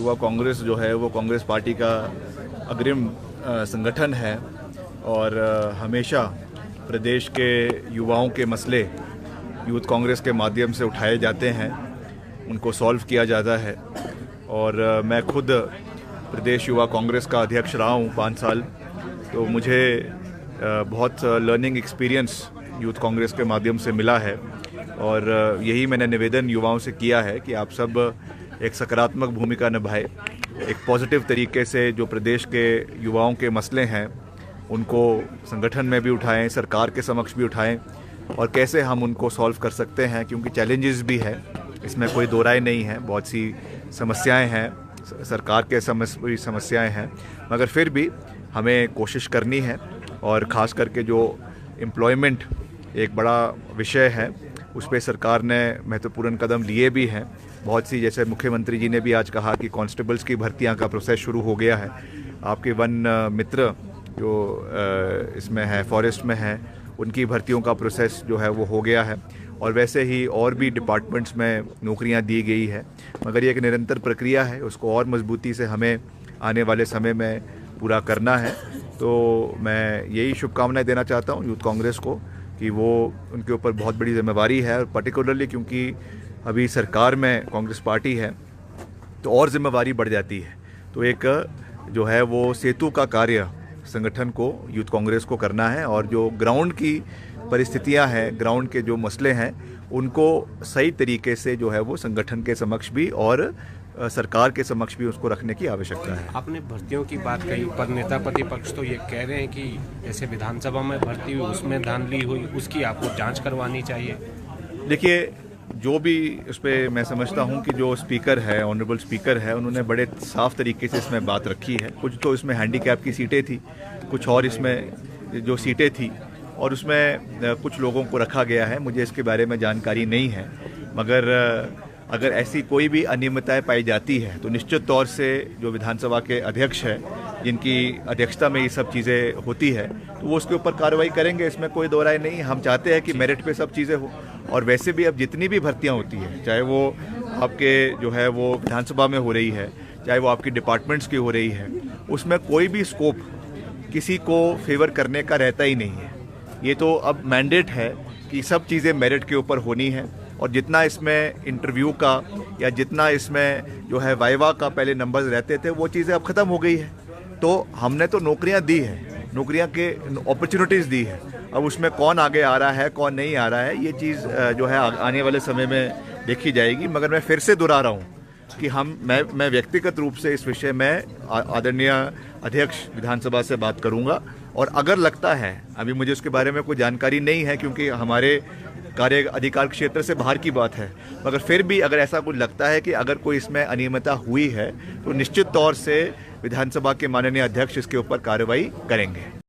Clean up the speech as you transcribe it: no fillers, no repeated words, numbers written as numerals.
युवा कांग्रेस जो है वो कांग्रेस पार्टी का अग्रिम संगठन है और हमेशा प्रदेश के युवाओं के मसले यूथ कांग्रेस के माध्यम से उठाए जाते हैं, उनको सॉल्व किया जाता है। और मैं खुद प्रदेश युवा कांग्रेस का अध्यक्ष रहा हूँ 5 साल, तो मुझे बहुत लर्निंग एक्सपीरियंस यूथ कांग्रेस के माध्यम से मिला है। और यही मैंने निवेदन युवाओं से किया है कि आप सब एक सकारात्मक भूमिका निभाएं, एक पॉजिटिव तरीके से जो प्रदेश के युवाओं के मसले हैं उनको संगठन में भी उठाएं, सरकार के समक्ष भी उठाएं और कैसे हम उनको सॉल्व कर सकते हैं, क्योंकि चैलेंजेस भी है, इसमें कोई दो राय नहीं है। बहुत सी समस्याएं हैं, सरकार के समस्याएं हैं, मगर फिर भी हमें कोशिश करनी है। और ख़ास करके जो एम्प्लॉयमेंट एक बड़ा विषय है, उस पर सरकार ने महत्वपूर्ण कदम लिए भी हैं। बहुत सी, जैसे मुख्यमंत्री जी ने भी आज कहा कि कांस्टेबल्स की भर्तियां का प्रोसेस शुरू हो गया है। आपके वन मित्र जो इसमें है, फॉरेस्ट में है, उनकी भर्तियों का प्रोसेस जो है वो हो गया है। और वैसे ही और भी डिपार्टमेंट्स में नौकरियां दी गई है, मगर ये एक निरंतर प्रक्रिया है, उसको और मजबूती से हमें आने वाले समय में पूरा करना है। तो मैं यही शुभकामनाएं देना चाहता हूँ यूथ कांग्रेस को कि वो, उनके ऊपर बहुत बड़ी जिम्मेवारी है, और पर्टिकुलरली क्योंकि अभी सरकार में कांग्रेस पार्टी है तो और जिम्मेवारी बढ़ जाती है। तो एक जो है वो सेतु का कार्य संगठन को, यूथ कांग्रेस को करना है, और जो ग्राउंड की परिस्थितियां हैं, ग्राउंड के जो मसले हैं, उनको सही तरीके से जो है वो संगठन के समक्ष भी और सरकार के समक्ष भी उसको रखने की आवश्यकता है। आपने भर्तियों की बात कही, पर नेता प्रतिपक्ष तो ये कह रहे हैं कि जैसे विधानसभा में भर्ती हुई उसमें धांधली हुई, उसकी आपको जांच करवानी चाहिए। देखिए, जो भी उस पर मैं समझता हूँ कि जो स्पीकर है, ऑनरेबल स्पीकर है, उन्होंने बड़े साफ तरीके से इसमें बात रखी है। कुछ तो इसमें हैंडीकैप की सीटें थी, कुछ और इसमें जो सीटें थी, और उसमें कुछ लोगों को रखा गया है। मुझे इसके बारे में जानकारी नहीं है, मगर अगर ऐसी कोई भी अनियमितताएं पाई जाती है तो निश्चित तौर से जो विधानसभा के अध्यक्ष हैं, जिनकी अध्यक्षता में ये सब चीज़ें होती है, तो वो उसके ऊपर कार्रवाई करेंगे, इसमें कोई दो राय नहीं। हम चाहते हैं कि मेरिट पे सब चीज़ें हो। और वैसे भी अब जितनी भी भर्तियां होती है, चाहे वो आपके जो है वो विधानसभा में हो रही है, चाहे वो आपकी डिपार्टमेंट्स की हो रही है, उसमें कोई भी स्कोप किसी को फेवर करने का रहता ही नहीं है। ये तो अब मैंडेट है कि सब चीज़ें मेरिट के ऊपर होनी है। और जितना इसमें इंटरव्यू का या जितना इसमें जो है वाइवा का पहले नंबर्स रहते थे, वो चीज़ें अब ख़त्म हो गई है। तो हमने तो नौकरियां दी है, नौकरियां के अपॉर्चुनिटीज़ दी है। अब उसमें कौन आगे आ रहा है, कौन नहीं आ रहा है, ये चीज़ जो है आने वाले समय में देखी जाएगी। मगर मैं फिर से दोहरा रहा हूँ कि मैं व्यक्तिगत रूप से इस विषय में आदरणीय अध्यक्ष विधानसभा से बात करूँगा। और अगर लगता है, अभी मुझे उसके बारे में कोई जानकारी नहीं है क्योंकि हमारे कार्य अधिकार क्षेत्र से बाहर की बात है, मगर फिर भी अगर ऐसा कुछ लगता है कि अगर कोई इसमें अनियमितता हुई है, तो निश्चित तौर से विधानसभा के माननीय अध्यक्ष इसके ऊपर कार्रवाई करेंगे।